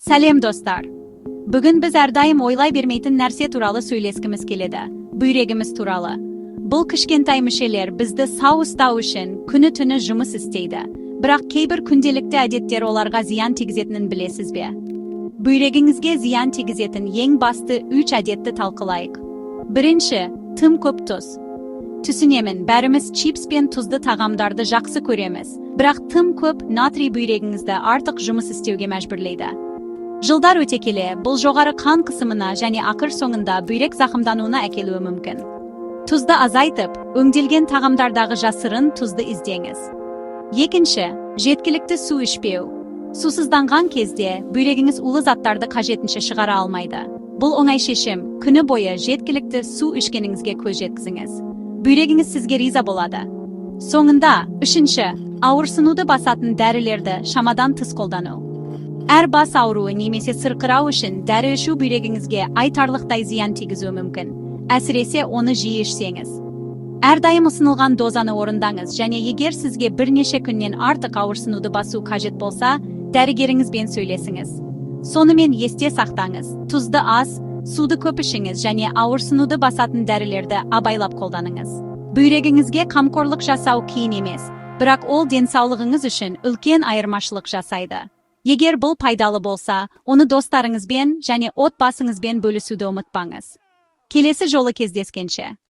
Сәлем достар. Бүгін біз әрдайым ойлай бермейтін нәрсе туралы сөйлескіміз келеді. Бүйрегіміз туралы. Бұл кішкентай мүшелер бізді сау ұстау үшін күні-түні жұмыс істейді. Бірақ кейбір күнделікті әдеттер оларға зиян тигізетінін білесіз бе? Бүйрегіңізге зиян тигізетін ең басты 3 әдетті талқылайық. Бірінші, тым көп тұз. Түсінемін, бәріміз чипс пен тұзды тағамдарды жақсы көреміз. Бірақ тым көп натрий бүйрегіңізді артық жұмыс істеуге мәжбүрлейді. Жылдар өте келе, бұл жоғары қан қысымына және ақыр соңында бүйрек зақымдануына әкелуі мүмкін. Тұзды азайтып, өңделген тағамдардағы жасырын тұзды іздеңіз. Екінші, жеткілікті су ішпеу. Сусызданған кезде бүйрегіңіз улы заттарды қажетінше шығара алмайды. Бұл оңай шешім, күні бойы жеткілікті су ішкеніңізге көз жеткізіңіз. Бүйрегіңіз сізге риза болады. Соңында, үшінші, ауырсынуды басатын дәрілерді шамадан тыс қолдану. Әр бас ауруы немесе сырқырау үшін дәрі ішу бүйрегіңізге айтарлықтай зиян тигізуі мүмкін. Әсіресе оны жиі ішсеңіз. Әрдайым ұсынылған дозаны орындаңыз және егер сізге бірнеше күннен артық ауырсынуды басу қажет болса, дәрігеріңізбен сөйлесіңіз. Сонымен есте сақтаңыз, тұзды аз, суды көп ішіңіз және ауырсынуды басатын дәрілерді абайлап қолданыңыз. Бүйрегіңізге қамқорлық жасау қиын емес, бірақ ол денсаулығыңыз үшін үлкен айырмашылық жасайды. Егер бұл пайдалы болса, оны достарыңызбен және отбасыңызбен бөлісуді ұмытпаңыз. Келесі жолы кездескенше.